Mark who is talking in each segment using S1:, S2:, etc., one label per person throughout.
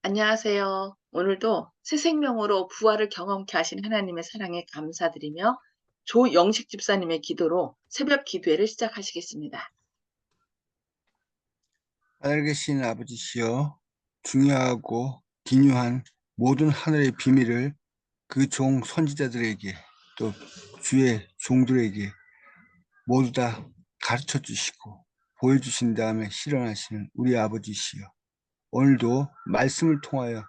S1: 안녕하세요. 오늘도 새 생명으로 부활을 경험케 하신 하나님의 사랑에 감사드리며 조영식 집사님의 기도로 새벽 기도회를 시작하시겠습니다.
S2: 하늘에 계신 아버지시여, 중요하고 기묘한 모든 하늘의 비밀을 그 종 선지자들에게 또 주의 종들에게 모두 다 가르쳐 주시고 보여주신 다음에 실현하시는 우리 아버지시여, 오늘도 말씀을 통하여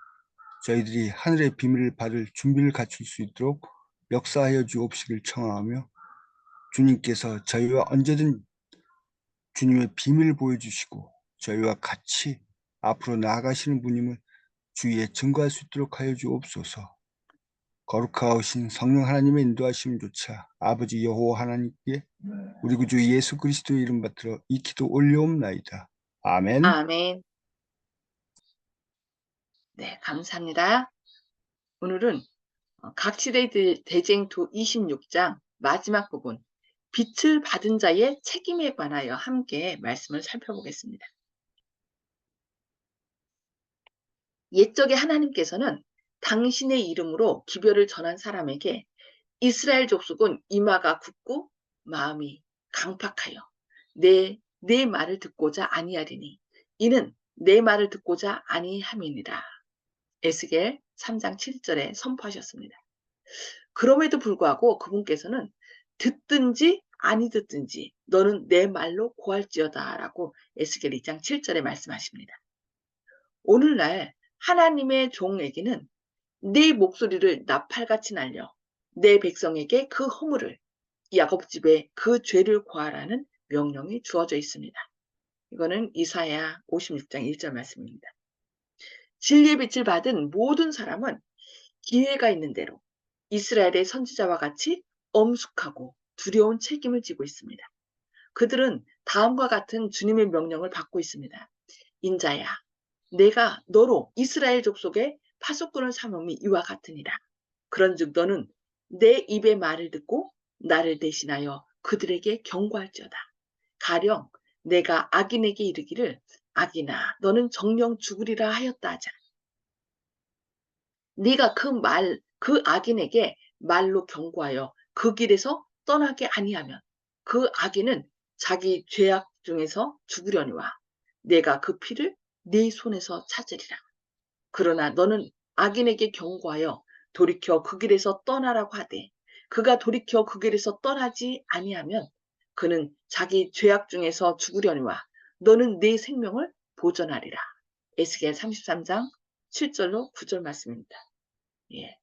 S2: 저희들이 하늘의 비밀을 받을 준비를 갖출 수 있도록 역사하여 주옵시길 청하며, 주님께서 저희와 언제든 주님의 비밀을 보여주시고 저희와 같이 앞으로 나아가시는 분임을 주위에 증거할 수 있도록 하여 주옵소서. 거룩하신 성령 하나님의 인도하심조차 아버지 여호와 하나님께 우리 구주 예수 그리스도의 이름 받들어 이 기도 올려옵나이다. 아멘.
S1: 아멘. 네, 감사합니다. 오늘은 각시대 대쟁투 26장 마지막 부분, 빛을 받은 자의 책임에 관하여 함께 말씀을 살펴보겠습니다. 옛적에 하나님께서는 당신의 이름으로 기별을 전한 사람에게 이스라엘 족속은 이마가 굳고 마음이 강팍하여 내 말을 듣고자 아니하리니 이는 내 말을 듣고자 아니함이니라. 에스겔 3장 7절에 선포하셨습니다. 그럼에도 불구하고 그분께서는 듣든지 아니 듣든지 너는 내 말로 고할지어다 라고 에스겔 2장 7절에 말씀하십니다. 오늘날 하나님의 종에게는 네 목소리를 나팔같이 날려 내 백성에게 그 허물을 야곱 집에 그 죄를 고하라는 명령이 주어져 있습니다. 이거는 이사야 56장 1절 말씀입니다. 진리의 빛을 받은 모든 사람은 기회가 있는 대로 이스라엘의 선지자와 같이 엄숙하고 두려운 책임을 지고 있습니다. 그들은 다음과 같은 주님의 명령을 받고 있습니다. 인자야, 내가 너로 이스라엘 족속의 파수꾼을 삼음이 이와 같으니라. 그런즉 너는 내 입의 말을 듣고 나를 대신하여 그들에게 경고할지어다. 가령 내가 악인에게 이르기를 악인아 너는 정령 죽으리라 하였다 하자. 네가 그 악인에게 말로 경고하여 그 길에서 떠나게 아니하면 그 악인은 자기 죄악 중에서 죽으려니와 내가 그 피를 네 손에서 찾으리라. 그러나 너는 악인에게 경고하여 돌이켜 그 길에서 떠나라고 하되 그가 돌이켜 그 길에서 떠나지 아니하면 그는 자기 죄악 중에서 죽으려니와 너는 네 생명을 보존하리라. 에스겔 33장 7절로 9절 말씀입니다. 예.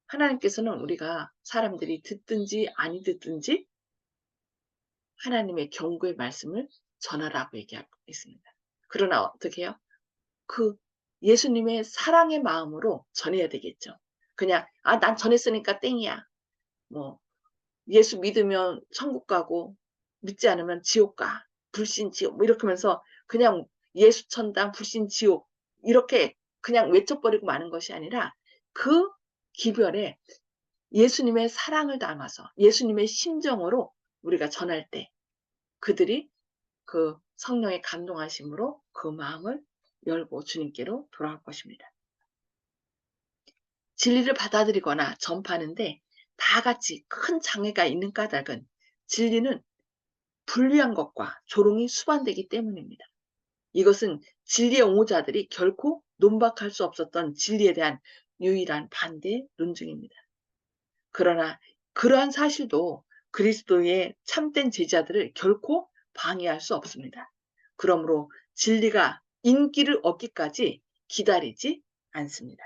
S1: 하나님께서는 우리가 사람들이 듣든지 아니 듣든지 하나님의 경고의 말씀을 전하라고 얘기하고 있습니다. 그러나 어떻게 해요? 그 예수님의 사랑의 마음으로 전해야 되겠죠. 그냥 난 전했으니까 땡이야. 뭐 예수 믿으면 천국 가고 믿지 않으면 지옥 가. 불신 지옥 뭐 이렇게 하면서 그냥 예수 천당 불신 지옥 이렇게 그냥 외쳐버리고 마는 것이 아니라 그 기별에 예수님의 사랑을 담아서 예수님의 심정으로 우리가 전할 때 그들이 그 성령의 감동하심으로 그 마음을 열고 주님께로 돌아올 것입니다. 진리를 받아들이거나 전파하는데 다 같이 큰 장애가 있는 까닭은 진리는 불리한 것과 조롱이 수반되기 때문입니다. 이것은 진리의 옹호자들이 결코 논박할 수 없었던 진리에 대한 유일한 반대 논증입니다. 그러나 그러한 사실도 그리스도의 참된 제자들을 결코 방해할 수 없습니다. 그러므로 진리가 인기를 얻기까지 기다리지 않습니다.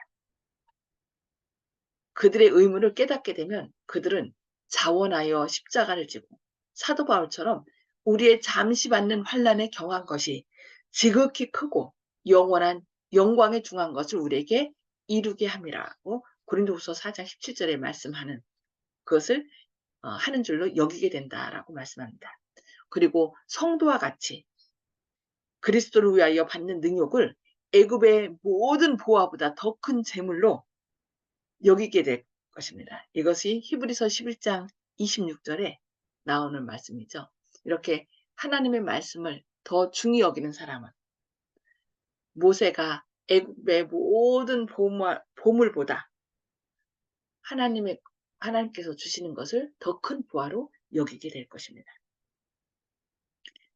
S1: 그들의 의무를 깨닫게 되면 그들은 자원하여 십자가를 지고 사도 바울처럼 우리의 잠시 받는 환난에 경한 것이 지극히 크고 영원한 영광에 중한 것을 우리에게 이루게 함이라고 고린도후서 4장 17절에 말씀하는 그것을 하는 줄로 여기게 된다라고 말씀합니다. 그리고 성도와 같이 그리스도를 위하여 받는 능욕을 애굽의 모든 보화보다 더 큰 재물로 여기게 될 것입니다. 이것이 히브리서 11장 26절에 나오는 말씀이죠. 이렇게 하나님의 말씀을 더 중히 여기는 사람은 모세가 애굽의 모든 보물보다 하나님께서 주시는 것을 더 큰 보화로 여기게 될 것입니다.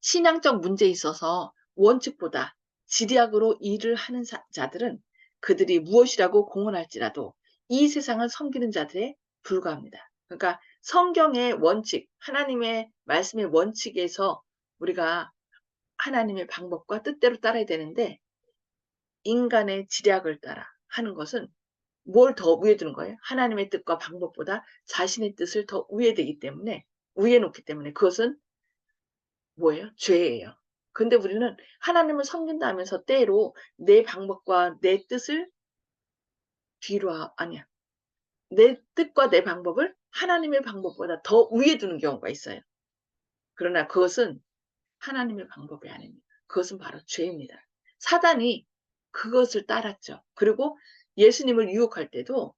S1: 신앙적 문제에 있어서 원칙보다 지리학으로 일을 하는 자들은 그들이 무엇이라고 공언할지라도 이 세상을 섬기는 자들에 불과합니다. 그러니까 성경의 원칙, 하나님의 말씀의 원칙에서 우리가 하나님의 방법과 뜻대로 따라야 되는데, 인간의 지략을 따라 하는 것은 뭘 더 위에 두는 거예요? 하나님의 뜻과 방법보다 자신의 뜻을 더 위에 두기 때문에, 위에 놓기 때문에 그것은 뭐예요? 죄예요. 근데 우리는 하나님을 섬긴다 하면서 때로 내 방법과 내 뜻을 아니야. 내 뜻과 내 방법을 하나님의 방법보다 더 위에 두는 경우가 있어요. 그러나 그것은 하나님의 방법이 아닙니다. 그것은 바로 죄입니다. 사단이 그것을 따랐죠. 그리고 예수님을 유혹할 때도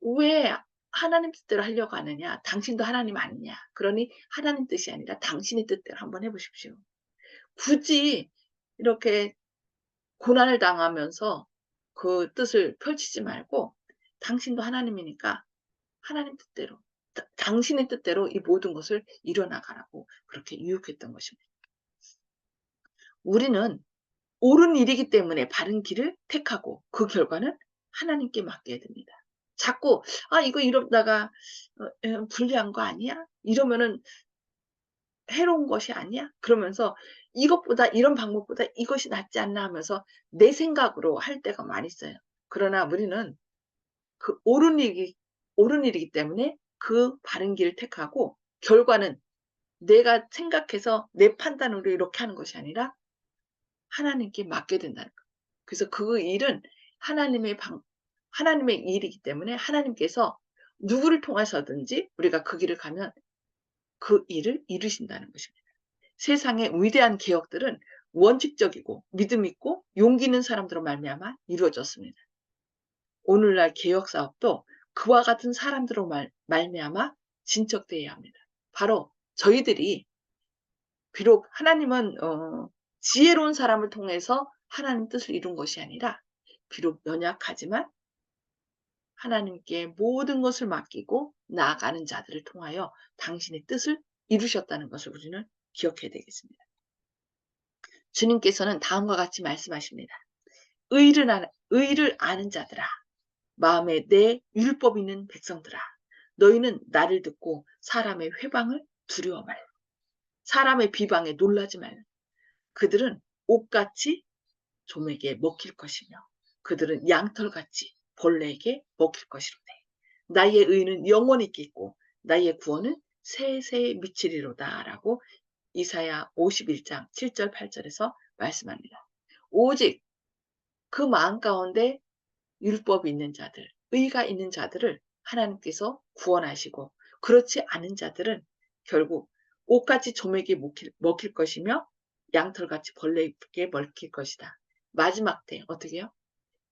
S1: 왜 하나님 뜻대로 하려고 하느냐? 당신도 하나님 아니냐? 그러니 하나님 뜻이 아니라 당신의 뜻대로 한번 해 보십시오. 굳이 이렇게 고난을 당하면서 그 뜻을 펼치지 말고 당신도 하나님이니까 하나님 뜻대로, 당신의 뜻대로 이 모든 것을 이뤄 나가라고 그렇게 유혹했던 것입니다. 우리는 옳은 일이기 때문에 바른 길을 택하고 그 결과는 하나님께 맡겨야 됩니다. 자꾸 이거 이러다가 불리한 거 아니야? 이러면은 해로운 것이 아니야? 그러면서 이것보다, 이런 방법보다 이것이 낫지 않나 하면서 내 생각으로 할 때가 많이 있어요. 그러나 우리는 그 옳은 일이기 때문에 그 바른 길을 택하고 결과는 내가 생각해서 내 판단으로 이렇게 하는 것이 아니라 하나님께 맡겨야 된다는 거예요. 그래서 그 일은 하나님의 일이기 때문에 하나님께서 누구를 통해서든지 우리가 그 길을 가면 그 일을 이루신다는 것입니다. 세상의 위대한 개혁들은 원칙적이고 믿음 있고 용기 있는 사람들로 말미암아 이루어졌습니다. 오늘날 개혁 사업도 그와 같은 사람들로 말미암아 진척되어야 합니다. 바로 저희들이, 비록 하나님은 지혜로운 사람을 통해서 하나님 뜻을 이룬 것이 아니라 비록 연약하지만 하나님께 모든 것을 맡기고 나아가는 자들을 통하여 당신의 뜻을 이루셨다는 것을 우리는 기억해야 되겠습니다. 주님께서는 다음과 같이 말씀하십니다. 의를 아는 자들아, 마음에 내 율법 있는 백성들아, 너희는 나를 듣고 사람의 회방을 두려워 말라. 사람의 비방에 놀라지 말라. 그들은 옷같이 좀에게 먹힐 것이며 그들은 양털같이 벌레에게 먹힐 것이로되 나의 의는 영원히 있겠고 나의 구원은 세세에 미치리로다 라고 이사야 51장 7절 8절에서 말씀합니다. 오직 그 마음 가운데 율법이 있는 자들, 의가 있는 자들을 하나님께서 구원하시고 그렇지 않은 자들은 결국 옷같이 좀에게 먹힐 것이며 양털같이 벌레에게 먹힐 것이다. 마지막 때 어떻게 해요?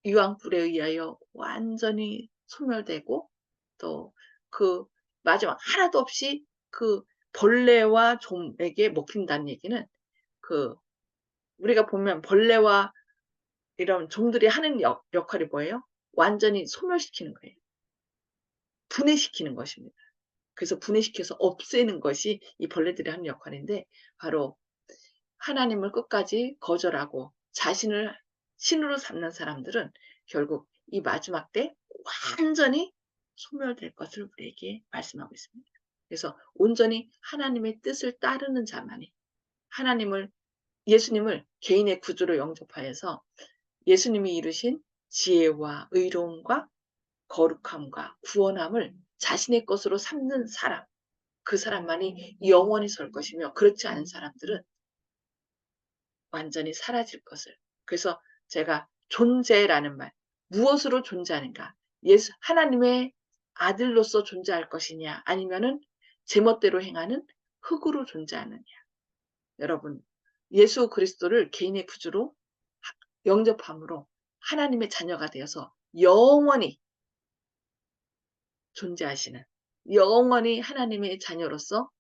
S1: 유황불에 의하여 완전히 소멸되고 또 그 마지막 하나도 없이 그 벌레와 좀에게 먹힌다는 얘기는 그 우리가 보면 벌레와 이런 종들이 하는 역할이 뭐예요? 완전히 소멸시키는 거예요. 분해시키는 것입니다. 그래서 분해시켜서 없애는 것이 이 벌레들이 하는 역할인데 바로 하나님을 끝까지 거절하고 자신을 신으로 삼는 사람들은 결국 이 마지막 때 완전히 소멸될 것을 우리에게 말씀하고 있습니다. 그래서 온전히 하나님의 뜻을 따르는 자만이 예수님을 개인의 구주로 영접하여서 예수님이 이루신 지혜와 의로움과 거룩함과 구원함을 자신의 것으로 삼는 사람, 그 사람만이 영원히 설 것이며 그렇지 않은 사람들은 완전히 사라질 것을. 그래서 제가 존재라는 말, 무엇으로 존재하는가? 하나님의 아들로서 존재할 것이냐, 아니면은 제멋대로 행하는 흙으로 존재하느냐. 여러분, 예수 그리스도를 개인의 구주로 영접함으로 하나님의 자녀가 되어서 영원히 존재하시는, 영원히 하나님의 자녀로서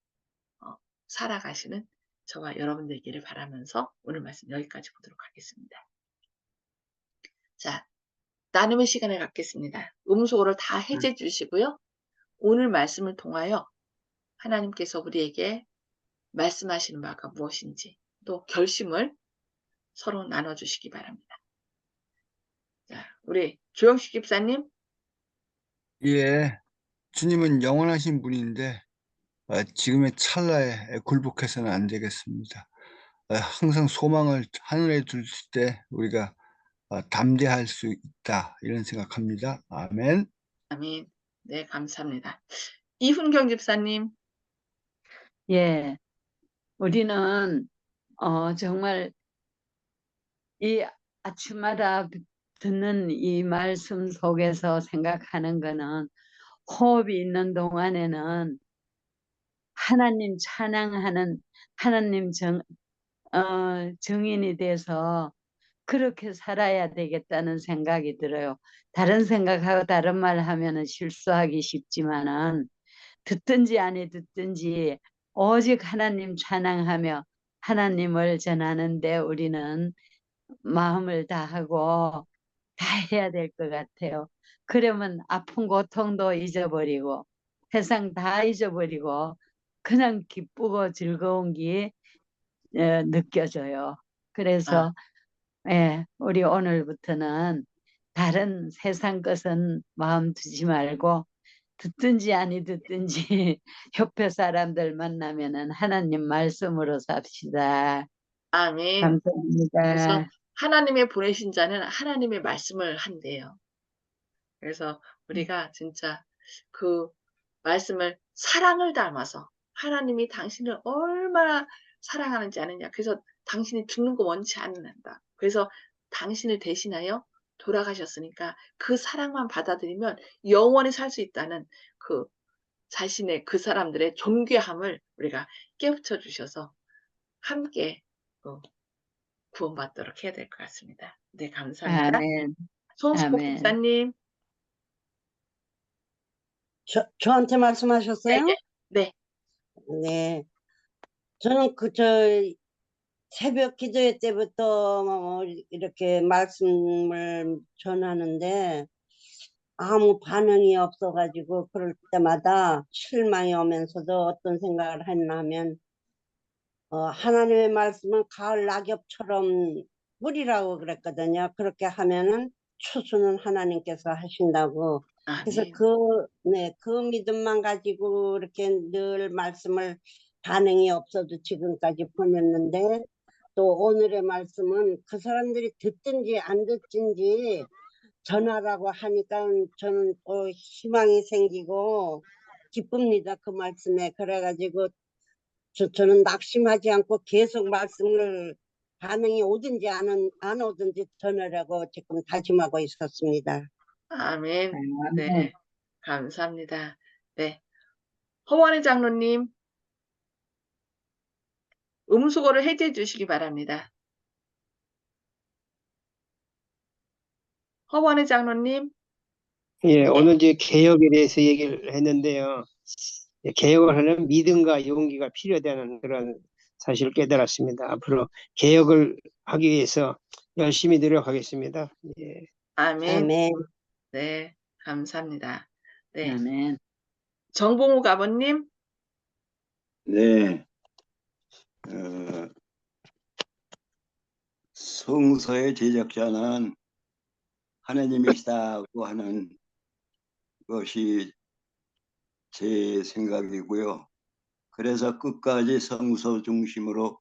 S1: 살아가시는 저와 여러분 되기를 바라면서 오늘 말씀 여기까지 보도록 하겠습니다. 자, 나눔의 시간을 갖겠습니다. 음소거를 다 해제해 주시고요. 오늘 말씀을 통하여 하나님께서 우리에게 말씀하시는 바가 무엇인지 또 결심을 서로 나눠주시기 바랍니다. 자, 우리 조영식 집사님.
S2: 예, 주님은 영원하신 분인데 지금의 찰나에 굴복해서는 안 되겠습니다. 항상 소망을 하늘에 둘 때 우리가 담대할 수 있다 이런 생각합니다. 아멘.
S1: 아멘. 네, 감사합니다. 이훈경 집사님.
S3: 예, 우리는 정말 이 아침마다 듣는 이 말씀 속에서 생각하는 거는 호흡이 있는 동안에는 하나님 찬양하는 하나님 정인이 돼서 그렇게 살아야 되겠다는 생각이 들어요. 다른 생각하고 다른 말 하면은 실수하기 쉽지만은 듣든지 아니 듣든지 오직 하나님 찬양하며 하나님을 전하는데 우리는 마음을 다하고 다 해야 될 것 같아요. 그러면 아픈 고통도 잊어버리고 세상 다 잊어버리고 그냥 기쁘고 즐거운 게 느껴져요.
S1: 아,
S3: 그래서 우리 오늘부터는 다른 세상 것은 마음 두지 말고 듣든지 아니 듣든지 옆에 사람들 만나면은 하나님 말씀으로 삽시다.
S1: 아멘. 그래서
S3: 감사합니다.
S1: 하나님의 보내신 자는 하나님의 말씀을 한대요. 그래서 우리가 진짜 그 말씀을 사랑을 담아서 하나님이 당신을 얼마나 사랑하는지 아느냐. 그래서 당신이 죽는 거 원치 않는다. 그래서 당신을 대신하여 돌아가셨으니까 그 사랑만 받아들이면 영원히 살 수 있다는 그 자신의 그 사람들의 존귀함을 우리가 깨우쳐 주셔서 함께 구원받도록 해야 될 것 같습니다. 네, 감사합니다.
S3: 아멘.
S1: 송수복
S3: 아멘.
S1: 집사님.
S4: 저한테 말씀하셨어요?
S1: 네.
S4: 네. 저는 새벽 기도회 때부터 이렇게 말씀을 전하는데 아무 반응이 없어가지고 그럴 때마다 실망이 오면서도 어떤 생각을 했나 하면 하나님의 말씀은 가을 낙엽처럼 뿌리라고 그랬거든요. 그렇게 하면은 추수는 하나님께서 하신다고. 그래서
S1: 아멘.
S4: 그 믿음만 가지고 이렇게 늘 말씀을 반응이 없어도 지금까지 보냈는데 또 오늘의 말씀은 그 사람들이 듣든지 안 듣든지 전하라고 하니까 저는 또 희망이 생기고 기쁩니다. 그 말씀에. 그래가지고 저는 낙심하지 않고 계속 말씀을 반응이 오든지 안 오든지 전하려고 지금 다짐하고 있었습니다.
S1: 아멘. 네.
S3: 아멘.
S1: 감사합니다. 네. 허원의 장로님, 음수거를 해제해 주시기 바랍니다. 허원의 장로님.
S5: 예, 오늘 이제 개혁에 대해서 얘기를 했는데요. 개혁을 하려면 믿음과 용기가 필요하다는 그런 사실을 깨달았습니다. 앞으로 개혁을 하기 위해서 열심히 노력하겠습니다. 예.
S1: 아멘.
S4: 아멘.
S1: 네. 감사합니다. 네.
S3: 아멘.
S1: 정봉욱 아버님.
S6: 네, 성서의 제작자는 하나님이시다고 하는 것이 제 생각이고요. 그래서 끝까지 성서 중심으로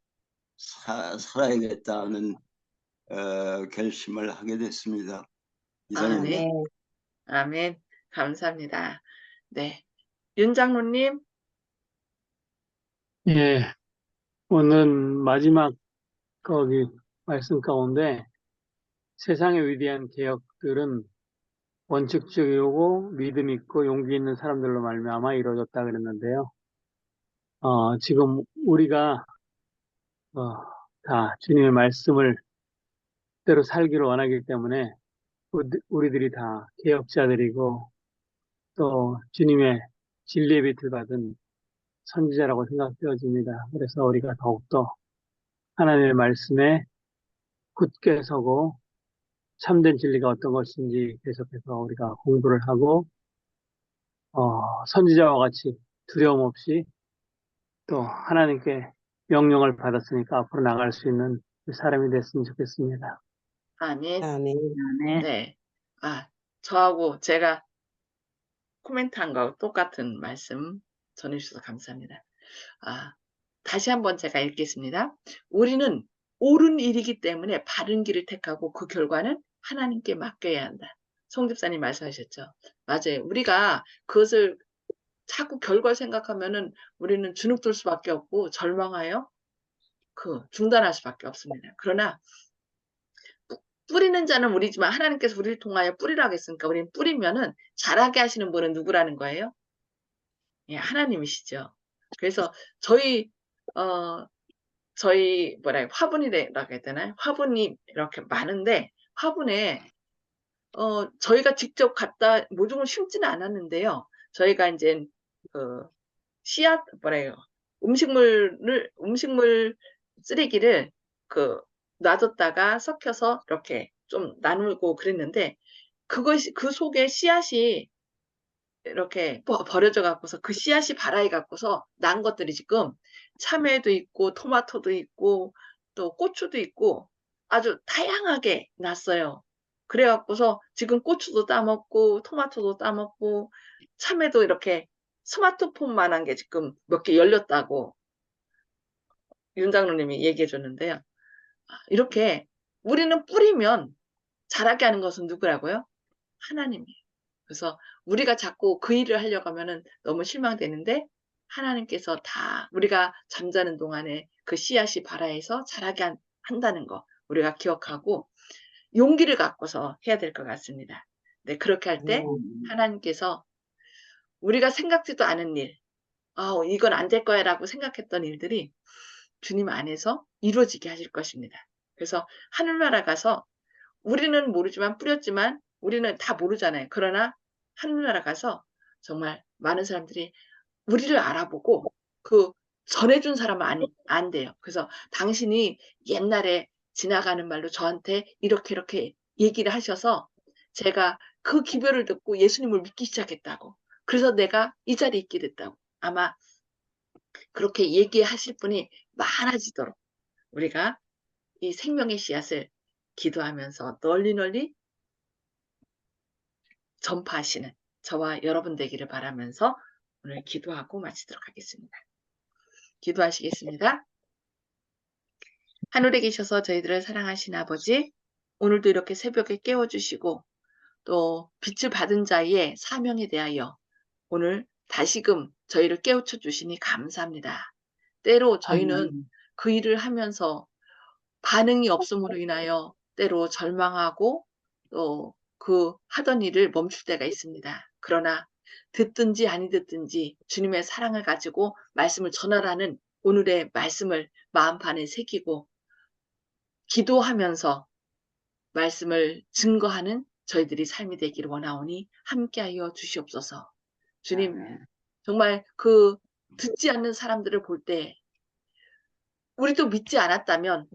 S6: 살아야겠다는 결심을 하게 됐습니다. 이상입니다.
S1: 아멘. 아멘. 감사합니다. 네. 윤 장로님.
S7: 예, 오늘 마지막 거기 말씀 가운데 세상의 위대한 개혁들은 원칙적이고 믿음 있고 용기 있는 사람들로 말미암아 이루어졌다 그랬는데요. 지금 우리가 다 주님의 말씀을 대로 살기를 원하기 때문에 우리들이 다 개혁자들이고 또 주님의 진리의 빛을 받은 선지자라고 생각되어집니다. 그래서 우리가 더욱더 하나님의 말씀에 굳게 서고 참된 진리가 어떤 것인지 계속해서 우리가 공부를 하고 선지자와 같이 두려움 없이 또 하나님께 명령을 받았으니까 앞으로 나갈 수 있는 사람이 됐으면 좋겠습니다.
S1: 아멘.
S4: 아멘.
S3: 네.
S1: 네. 저하고 제가 코멘트한 거하고 똑같은 말씀 전해주셔서 감사합니다. 다시 한번 제가 읽겠습니다. 우리는 옳은 일이기 때문에 바른 길을 택하고 그 결과는 하나님께 맡겨야 한다. 송 집사님 말씀하셨죠. 맞아요. 우리가 그것을 자꾸 결과 생각하면은 우리는 주눅들 수밖에 없고 절망하여 중단할 수밖에 없습니다. 그러나 뿌리는 자는 우리지만 하나님께서 우리를 통하여 뿌리라고 했으니까 우리는 뿌리면은 자라게 하시는 분은 누구라는 거예요? 예, 하나님이시죠. 그래서 저희 화분이라고 해야 되나요? 화분이 이렇게 많은데 화분에 저희가 직접 갖다 모종을 심지는 않았는데요. 저희가 이제 씨앗 음식물 쓰레기를 놔뒀다가 섞여서 이렇게 좀 나누고 그랬는데 그 속에 씨앗이 이렇게 버려져 갖고서 그 씨앗이 발아이 갖고서 난 것들이 지금 참외도 있고 토마토도 있고 또 고추도 있고 아주 다양하게 났어요. 그래 갖고서 지금 고추도 따먹고 토마토도 따먹고 참외도 이렇게 스마트폰만한 게 지금 몇 개 열렸다고 윤 장로님이 얘기해 줬는데요. 이렇게 우리는 뿌리면 자라게 하는 것은 누구라고요? 하나님이에요. 그래서 우리가 자꾸 그 일을 하려고 하면은 너무 실망되는데 하나님께서 다 우리가 잠자는 동안에 그 씨앗이 발아에서 자라게 한다는 거 우리가 기억하고 용기를 갖고서 해야 될 것 같습니다. 네, 그렇게 할 때 하나님께서 우리가 생각지도 않은 일, 이건 안 될 거야 라고 생각했던 일들이 주님 안에서 이루어지게 하실 것입니다. 그래서 하늘나라 가서 우리는 모르지만 뿌렸지만 우리는 다 모르잖아요. 그러나 하늘나라 가서 정말 많은 사람들이 우리를 알아보고 전해준 사람은 안 돼요. 그래서 당신이 옛날에 지나가는 말로 저한테 이렇게 얘기를 하셔서 제가 그 기별을 듣고 예수님을 믿기 시작했다고. 그래서 내가 이 자리에 있게 됐다고. 아마 그렇게 얘기하실 분이 많아지도록 우리가 이 생명의 씨앗을 기도하면서 널리 전파하시는 저와 여러분 되기를 바라면서 오늘 기도하고 마치도록 하겠습니다. 기도하시겠습니다. 하늘에 계셔서 저희들을 사랑하신 아버지, 오늘도 이렇게 새벽에 깨워주시고 또 빛을 받은 자의 사명에 대하여 오늘 다시금 저희를 깨우쳐 주시니 감사합니다. 때로 저희는 그 일을 하면서 반응이 없음으로 인하여 때로 절망하고 또 하던 일을 멈출 때가 있습니다. 그러나 듣든지 아니 듣든지 주님의 사랑을 가지고 말씀을 전하라는 오늘의 말씀을 마음판에 새기고 기도하면서 말씀을 증거하는 저희들이 삶이 되기를 원하오니 함께하여 주시옵소서. 주님, 정말 듣지 않는 사람들을 볼 때 우리도 믿지 않았다면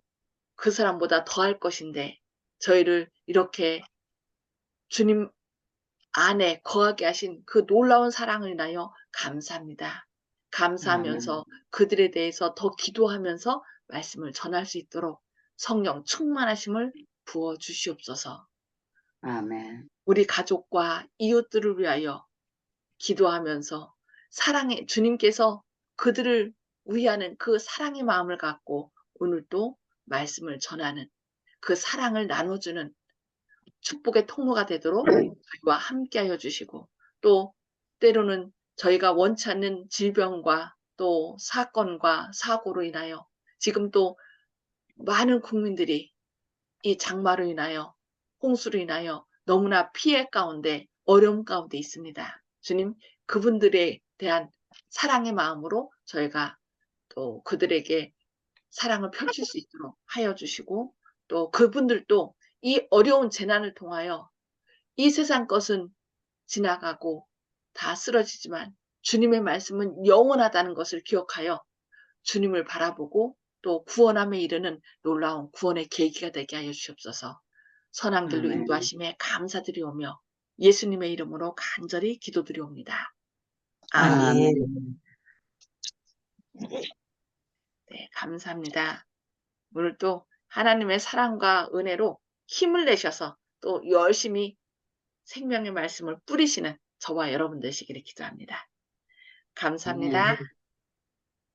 S1: 그 사람보다 더할 것인데 저희를 이렇게 주님 안에 거하게 하신 그 놀라운 사랑을 인하여 감사합니다. 감사하면서 그들에 대해서 더 기도하면서 말씀을 전할 수 있도록 성령 충만하심을 부어 주시옵소서.
S3: 아멘.
S1: 우리 가족과 이웃들을 위하여 기도하면서 주님께서 그들을 위하는 그 사랑의 마음을 갖고 오늘도 말씀을 전하는 그 사랑을 나눠주는 축복의 통로가 되도록 저희와 함께하여 주시고 또 때로는 저희가 원치 않는 질병과 또 사건과 사고로 인하여 지금 또 많은 국민들이 이 장마로 인하여 홍수로 인하여 너무나 피해 가운데 어려움 가운데 있습니다. 주님 그분들에 대한 사랑의 마음으로 저희가 또 그들에게 사랑을 펼칠 수 있도록 하여 주시고 또 그분들도 이 어려운 재난을 통하여 이 세상 것은 지나가고 다 쓰러지지만 주님의 말씀은 영원하다는 것을 기억하여 주님을 바라보고 또 구원함에 이르는 놀라운 구원의 계기가 되게 하여 주시옵소서. 선한 길로
S3: 아멘.
S1: 인도하심에 감사드리오며 예수님의 이름으로 간절히 기도드리옵니다. 아멘.
S3: 아멘.
S1: 네, 감사합니다. 오늘 또 하나님의 사랑과 은혜로 힘을 내셔서 또 열심히 생명의 말씀을 뿌리시는 저와 여러분 되시기를 기도합니다. 감사합니다.